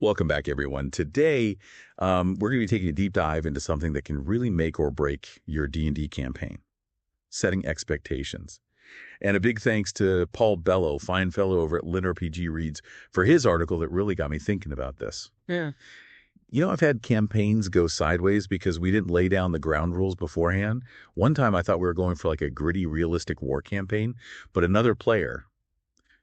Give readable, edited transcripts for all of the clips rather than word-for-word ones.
Welcome back, everyone. Today, we're going to be taking a deep dive into something that can really make or break your D&D campaign, setting expectations. And a big thanks to Paul Bello, fine fellow over at LitRPG Reads, for his article that really got me thinking about this. Yeah. I've had campaigns go sideways because we didn't lay down the ground rules beforehand. One time I thought we were going for like a gritty, realistic war campaign, but another player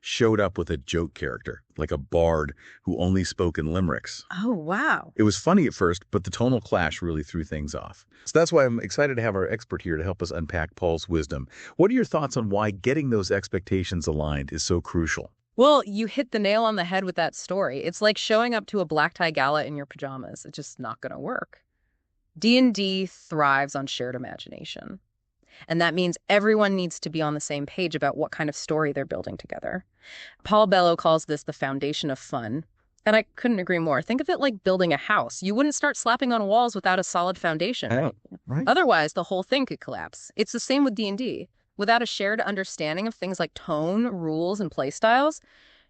showed up with a joke character, like a bard who only spoke in limericks. Oh, wow. It was funny at first, but the tonal clash really threw things off. So that's why I'm excited to have our expert here to help us unpack Paul's wisdom. What are your thoughts on why getting those expectations aligned is so crucial? Well, you hit the nail on the head with that story. It's like showing up to a black tie gala in your pajamas. It's just not going to work. D&D thrives on shared imagination. And that means everyone needs to be on the same page about what kind of story they're building together. Paul Bello calls this the foundation of fun. And I couldn't agree more. Think of it like building a house. You wouldn't start slapping on walls without a solid foundation, right? Right. Otherwise, the whole thing could collapse. It's the same with D&D. Without a shared understanding of things like tone, rules, and play styles,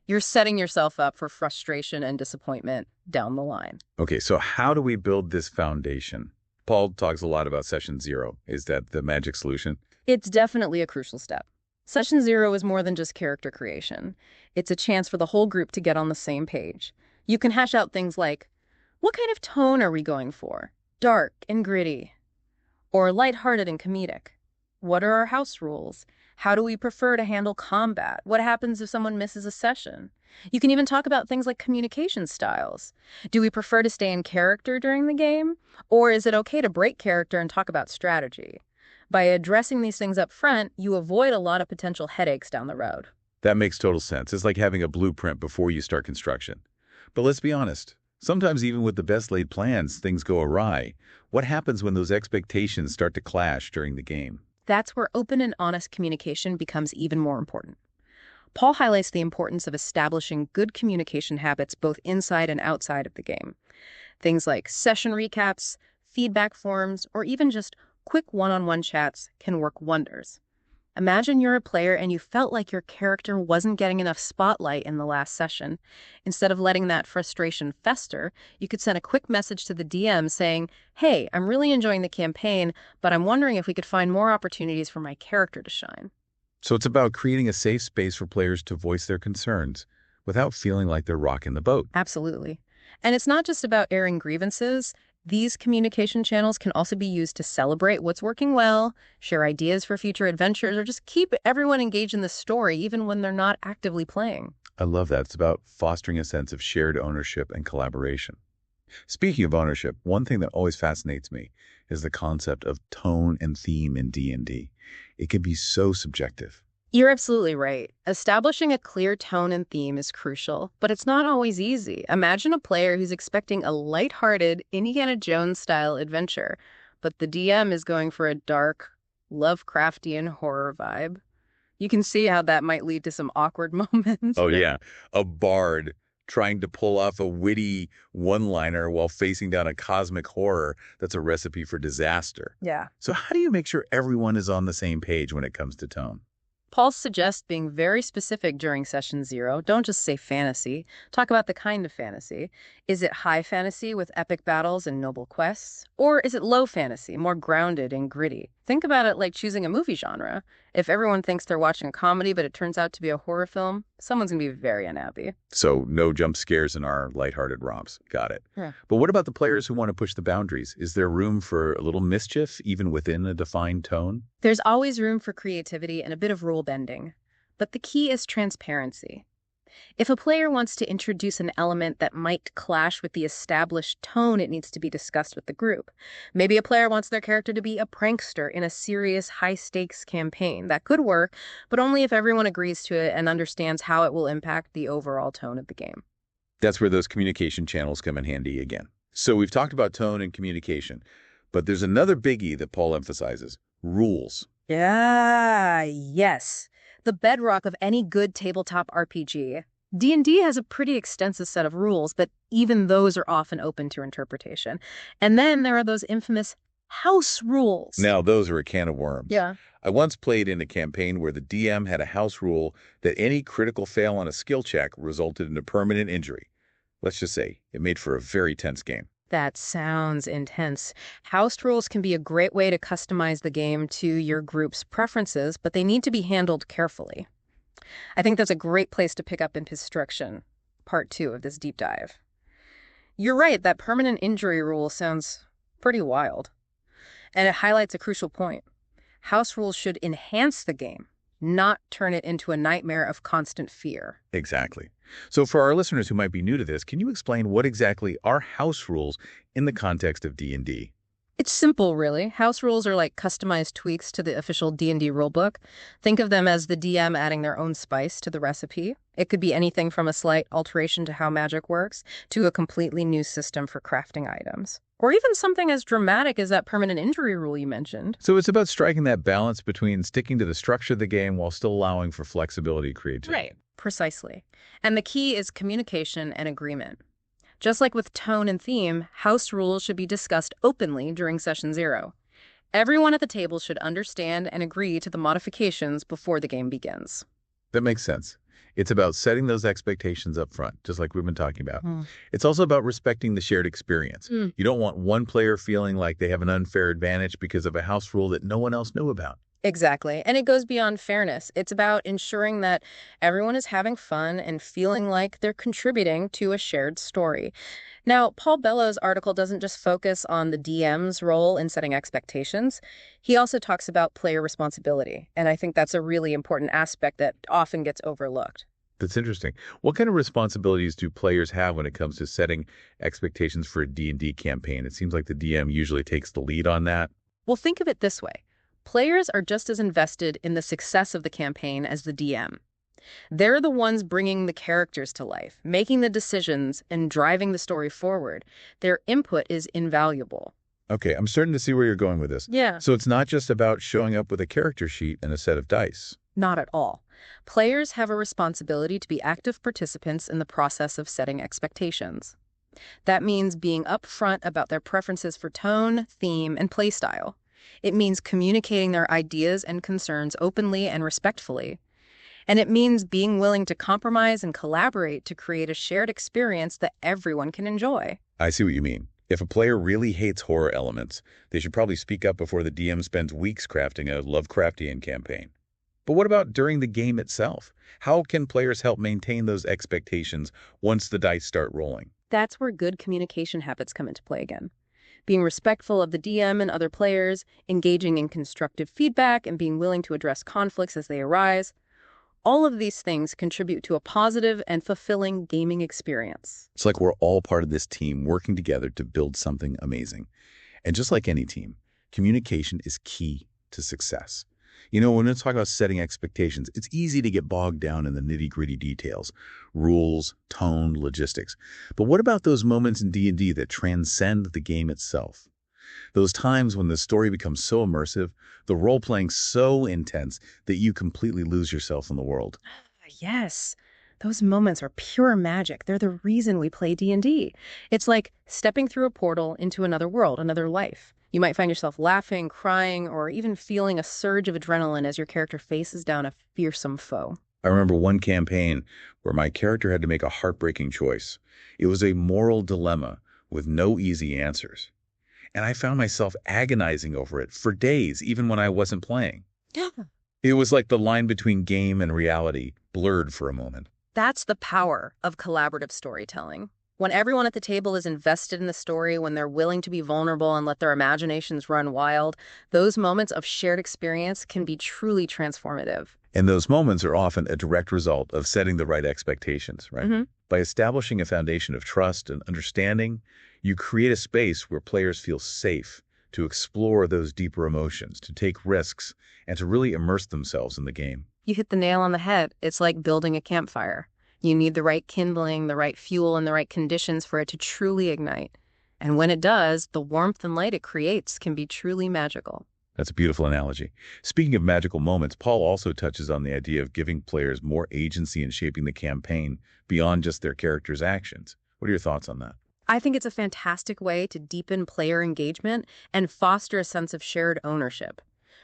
you're setting yourself up for frustration and disappointment down the line. Okay, so how do we build this foundation? Paul talks a lot about session 0. Is that the magic solution? It's definitely a crucial step. Session 0 is more than just character creation. It's a chance for the whole group to get on the same page. You can hash out things like, what kind of tone are we going for? Dark and gritty? Or lighthearted and comedic? What are our house rules? How do we prefer to handle combat? What happens if someone misses a session? You can even talk about things like communication styles. Do we prefer to stay in character during the game? Or is it okay to break character and talk about strategy? By addressing these things up front, you avoid a lot of potential headaches down the road. That makes total sense. It's like having a blueprint before you start construction. But let's be honest. Sometimes even with the best laid plans, things go awry. What happens when those expectations start to clash during the game? That's where open and honest communication becomes even more important. Paul highlights the importance of establishing good communication habits both inside and outside of the game. Things like session recaps, feedback forms, or even just quick one-on-one chats can work wonders. Imagine you're a player and you felt like your character wasn't getting enough spotlight in the last session. Instead of letting that frustration fester, you could send a quick message to the DM saying, hey, I'm really enjoying the campaign, but I'm wondering if we could find more opportunities for my character to shine. So it's about creating a safe space for players to voice their concerns without feeling like they're rocking the boat. Absolutely. And it's not just about airing grievances. These communication channels can also be used to celebrate what's working well, share ideas for future adventures, or just keep everyone engaged in the story even when they're not actively playing. I love that. It's about fostering a sense of shared ownership and collaboration. Speaking of ownership, one thing that always fascinates me is the concept of tone and theme in D&D. It can be so subjective. You're absolutely right. Establishing a clear tone and theme is crucial, but it's not always easy. Imagine a player who's expecting a lighthearted Indiana Jones-style adventure, but the DM is going for a dark, Lovecraftian horror vibe. You can see how that might lead to some awkward moments. Oh, yeah. A bard trying to pull off a witty one-liner while facing down a cosmic horror that's a recipe for disaster. Yeah. So how do you make sure everyone is on the same page when it comes to tone? Paul suggests being very specific during session 0. Don't just say fantasy. Talk about the kind of fantasy. Is it high fantasy with epic battles and noble quests? Or is it low fantasy, more grounded and gritty? Think about it like choosing a movie genre. If everyone thinks they're watching a comedy, but it turns out to be a horror film, someone's going to be very unhappy. So no jump scares in our lighthearted romps. Got it. Yeah. But what about the players who want to push the boundaries? Is there room for a little mischief even within a defined tone? There's always room for creativity and a bit of rule bending. But the key is transparency. If a player wants to introduce an element that might clash with the established tone, it needs to be discussed with the group. Maybe a player wants their character to be a prankster in a serious, high-stakes campaign. That could work, but only if everyone agrees to it and understands how it will impact the overall tone of the game. That's where those communication channels come in handy again. So we've talked about tone and communication, but there's another biggie that Paul emphasizes: rules. Yes. The bedrock of any good tabletop RPG. D&D has a pretty extensive set of rules, but even those are often open to interpretation. And then there are those infamous house rules. Now, those are a can of worms. Yeah. I once played in a campaign where the DM had a house rule that any critical fail on a skill check resulted in a permanent injury. Let's just say it made for a very tense game. That sounds intense. House rules can be a great way to customize the game to your group's preferences, but they need to be handled carefully. I think that's a great place to pick up in Construction, part 2 of this deep dive. You're right, that permanent injury rule sounds pretty wild. And it highlights a crucial point. House rules should enhance the game, not turn it into a nightmare of constant fear. Exactly. So for our listeners who might be new to this, can you explain what exactly are house rules in the context of D&D? It's simple, really. House rules are like customized tweaks to the official D&D rulebook. Think of them as the DM adding their own spice to the recipe. It could be anything from a slight alteration to how magic works to a completely new system for crafting items. Or even something as dramatic as that permanent injury rule you mentioned. So it's about striking that balance between sticking to the structure of the game while still allowing for flexibility and creativity. Right. Precisely. And the key is communication and agreement. Just like with tone and theme, house rules should be discussed openly during Session 0. Everyone at the table should understand and agree to the modifications before the game begins. That makes sense. It's about setting those expectations up front, just like we've been talking about. Mm. It's also about respecting the shared experience. Mm. You don't want one player feeling like they have an unfair advantage because of a house rule that no one else knew about. Exactly. And it goes beyond fairness. It's about ensuring that everyone is having fun and feeling like they're contributing to a shared story. Now, Paul Bellows' article doesn't just focus on the DM's role in setting expectations. He also talks about player responsibility. And I think that's a really important aspect that often gets overlooked. That's interesting. What kind of responsibilities do players have when it comes to setting expectations for a D&D campaign? It seems like the DM usually takes the lead on that. Well, think of it this way. Players are just as invested in the success of the campaign as the DM. They're the ones bringing the characters to life, making the decisions, and driving the story forward. Their input is invaluable. Okay, I'm starting to see where you're going with this. Yeah. So it's not just about showing up with a character sheet and a set of dice. Not at all. Players have a responsibility to be active participants in the process of setting expectations. That means being upfront about their preferences for tone, theme, and playstyle. It means communicating their ideas and concerns openly and respectfully. And it means being willing to compromise and collaborate to create a shared experience that everyone can enjoy. I see what you mean. If a player really hates horror elements, they should probably speak up before the DM spends weeks crafting a Lovecraftian campaign. But what about during the game itself? How can players help maintain those expectations once the dice start rolling? That's where good communication habits come into play again. Being respectful of the DM and other players, engaging in constructive feedback, and being willing to address conflicts as they arise. All of these things contribute to a positive and fulfilling gaming experience. It's like we're all part of this team working together to build something amazing. And just like any team, communication is key to success. You know, when we talk about setting expectations, it's easy to get bogged down in the nitty-gritty details, rules, tone, logistics. But what about those moments in D&D that transcend the game itself? Those times when the story becomes so immersive, the role-playing so intense that you completely lose yourself in the world. Yes, those moments are pure magic. They're the reason we play D&D. It's like stepping through a portal into another world, another life. You might find yourself laughing, crying, or even feeling a surge of adrenaline as your character faces down a fearsome foe. I remember one campaign where my character had to make a heartbreaking choice. It was a moral dilemma with no easy answers. And I found myself agonizing over it for days, even when I wasn't playing. Yeah. It was like the line between game and reality blurred for a moment. That's the power of collaborative storytelling. When everyone at the table is invested in the story, when they're willing to be vulnerable and let their imaginations run wild, those moments of shared experience can be truly transformative. And those moments are often a direct result of setting the right expectations, right? Mm-hmm. By establishing a foundation of trust and understanding, you create a space where players feel safe to explore those deeper emotions, to take risks, and to really immerse themselves in the game. You hit the nail on the head. It's like building a campfire. You need the right kindling, the right fuel, and the right conditions for it to truly ignite. And when it does, the warmth and light it creates can be truly magical. That's a beautiful analogy. Speaking of magical moments, Paul also touches on the idea of giving players more agency in shaping the campaign beyond just their characters' actions. What are your thoughts on that? I think it's a fantastic way to deepen player engagement and foster a sense of shared ownership.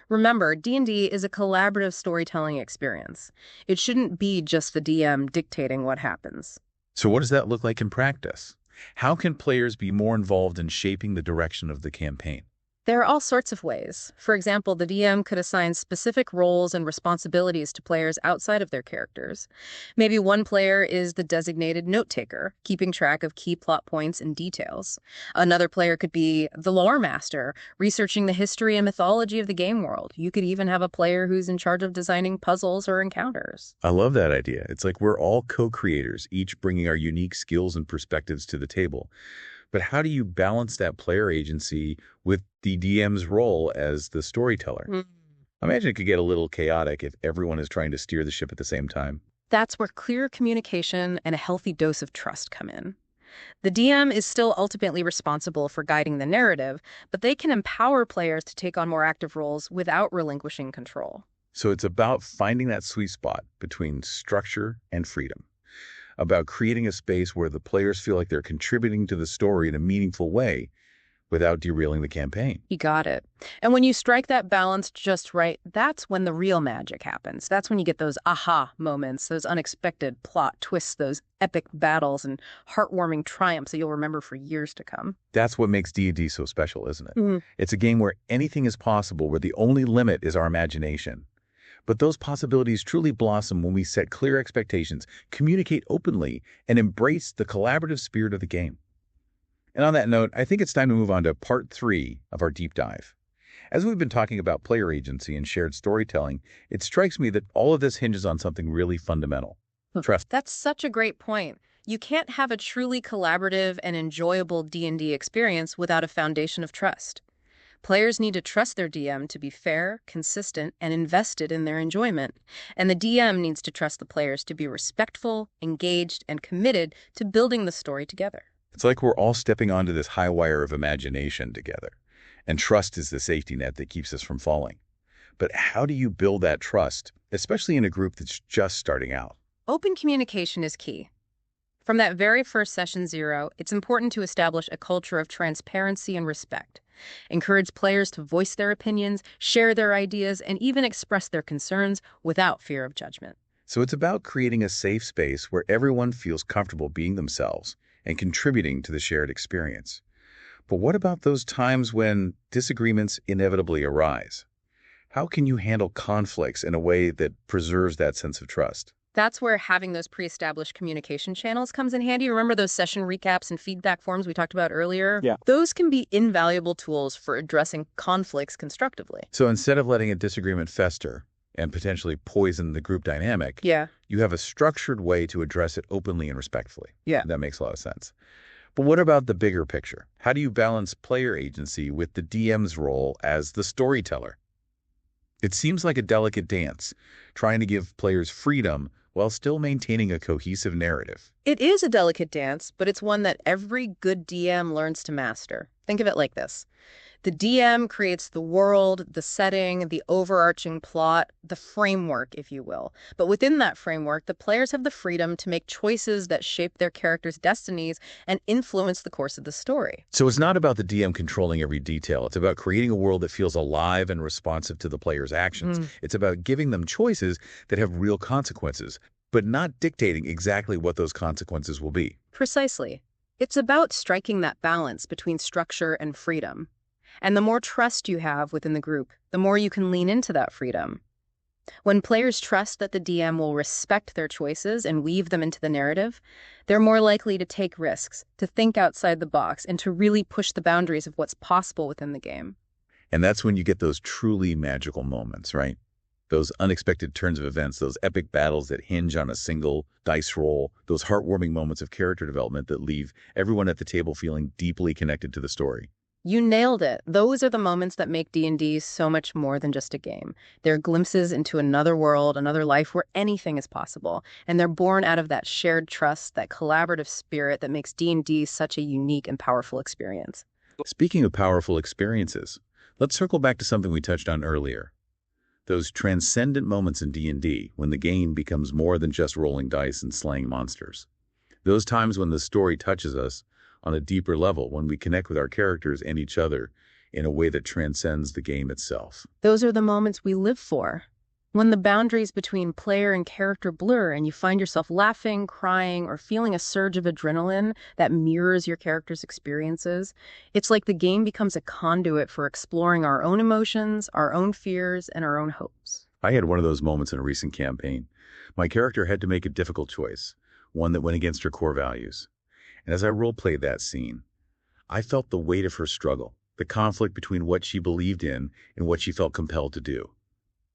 Remember, D&D is a collaborative storytelling experience. It shouldn't be just the DM dictating what happens. So what does that look like in practice? How can players be more involved in shaping the direction of the campaign? There are all sorts of ways. For example, the DM could assign specific roles and responsibilities to players outside of their characters. Maybe one player is the designated note-taker, keeping track of key plot points and details. Another player could be the lore master, researching the history and mythology of the game world. You could even have a player who's in charge of designing puzzles or encounters. I love that idea. It's like we're all co-creators, each bringing our unique skills and perspectives to the table. But how do you balance that player agency with the DM's role as the storyteller? I imagine it could get a little chaotic if everyone is trying to steer the ship at the same time. That's where clear communication and a healthy dose of trust come in. The DM is still ultimately responsible for guiding the narrative, but they can empower players to take on more active roles without relinquishing control. So it's about finding that sweet spot between structure and freedom, about creating a space where the players feel like they're contributing to the story in a meaningful way without derailing the campaign. You got it. And when you strike that balance just right, that's when the real magic happens. That's when you get those aha moments, those unexpected plot twists, those epic battles and heartwarming triumphs that you'll remember for years to come. That's what makes D&D so special, isn't it? It's a game where anything is possible, where the only limit is our imagination. But those possibilities truly blossom when we set clear expectations, communicate openly, and embrace the collaborative spirit of the game. And on that note, I think it's time to move on to part 3 of our deep dive. As we've been talking about player agency and shared storytelling, it strikes me that all of this hinges on something really fundamental: trust. That's such a great point. You can't have a truly collaborative and enjoyable D&D experience without a foundation of trust. Players need to trust their DM to be fair, consistent, and invested in their enjoyment. And the DM needs to trust the players to be respectful, engaged, and committed to building the story together. It's like we're all stepping onto this high wire of imagination together, and trust is the safety net that keeps us from falling. But how do you build that trust, especially in a group that's just starting out? Open communication is key. From that very first session 0, it's important to establish a culture of transparency and respect. Encourage players to voice their opinions, share their ideas, and even express their concerns without fear of judgment. So it's about creating a safe space where everyone feels comfortable being themselves and contributing to the shared experience. But what about those times when disagreements inevitably arise? How can you handle conflicts in a way that preserves that sense of trust? That's where having those pre-established communication channels comes in handy. Remember those session recaps and feedback forms we talked about earlier? Yeah. Those can be invaluable tools for addressing conflicts constructively. So instead of letting a disagreement fester and potentially poison the group dynamic, you have a structured way to address it openly and respectfully. That makes a lot of sense. But what about the bigger picture? How do you balance player agency with the DM's role as the storyteller? It seems like a delicate dance, trying to give players freedom while still maintaining a cohesive narrative. It is a delicate dance, but it's one that every good DM learns to master. Think of it like this. The DM creates the world, the setting, the overarching plot, the framework, if you will. But within that framework, the players have the freedom to make choices that shape their characters' destinies and influence the course of the story. So it's not about the DM controlling every detail. It's about creating a world that feels alive and responsive to the player's actions. It's about giving them choices that have real consequences, but not dictating exactly what those consequences will be. Precisely. It's about striking that balance between structure and freedom. And the more trust you have within the group, the more you can lean into that freedom. When players trust that the DM will respect their choices and weave them into the narrative, they're more likely to take risks, to think outside the box, and to really push the boundaries of what's possible within the game. And that's when you get those truly magical moments, right? Those unexpected turns of events, those epic battles that hinge on a single dice roll, those heartwarming moments of character development that leave everyone at the table feeling deeply connected to the story. You nailed it. Those are the moments that make D&D so much more than just a game. They're glimpses into another world, another life where anything is possible. And they're born out of that shared trust, that collaborative spirit that makes D&D such a unique and powerful experience. Speaking of powerful experiences, let's circle back to something we touched on earlier. Those transcendent moments in D&D when the game becomes more than just rolling dice and slaying monsters. Those times when the story touches us on a deeper level, when we connect with our characters and each other in a way that transcends the game itself. Those are the moments we live for. When the boundaries between player and character blur and you find yourself laughing, crying, or feeling a surge of adrenaline that mirrors your character's experiences, it's like the game becomes a conduit for exploring our own emotions, our own fears, and our own hopes. I had one of those moments in a recent campaign. My character had to make a difficult choice, one that went against her core values. And as I role-played that scene, I felt the weight of her struggle, the conflict between what she believed in and what she felt compelled to do.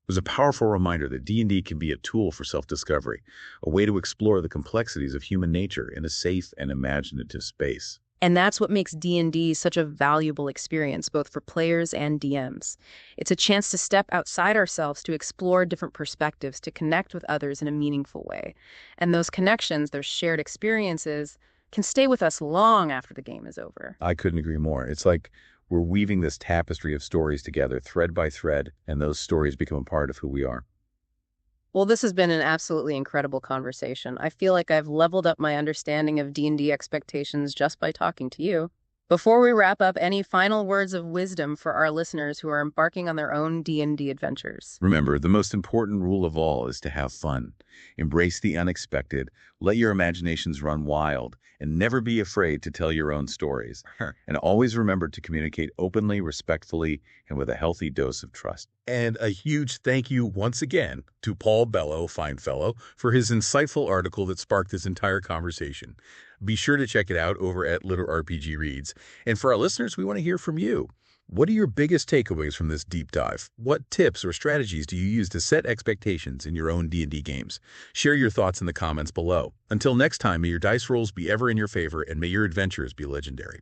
It was a powerful reminder that D&D can be a tool for self-discovery, a way to explore the complexities of human nature in a safe and imaginative space. And that's what makes D&D such a valuable experience, both for players and DMs. It's a chance to step outside ourselves, to explore different perspectives, to connect with others in a meaningful way. And those connections, those shared experiences, can stay with us long after the game is over. I couldn't agree more. It's like we're weaving this tapestry of stories together, thread by thread, and those stories become a part of who we are. Well, this has been an absolutely incredible conversation. I feel like I've leveled up my understanding of D&D expectations just by talking to you. Before we wrap up, any final words of wisdom for our listeners who are embarking on their own D&D adventures? Remember, the most important rule of all is to have fun. Embrace the unexpected, let your imaginations run wild, and never be afraid to tell your own stories. And always remember to communicate openly, respectfully, and with a healthy dose of trust. And a huge thank you once again to Paul Bello, fine fellow, for his insightful article that sparked this entire conversation. Be sure to check it out over at LitRPG Reads. And for our listeners, we want to hear from you. What are your biggest takeaways from this deep dive? What tips or strategies do you use to set expectations in your own D&D games? Share your thoughts in the comments below. Until next time, may your dice rolls be ever in your favor and may your adventures be legendary.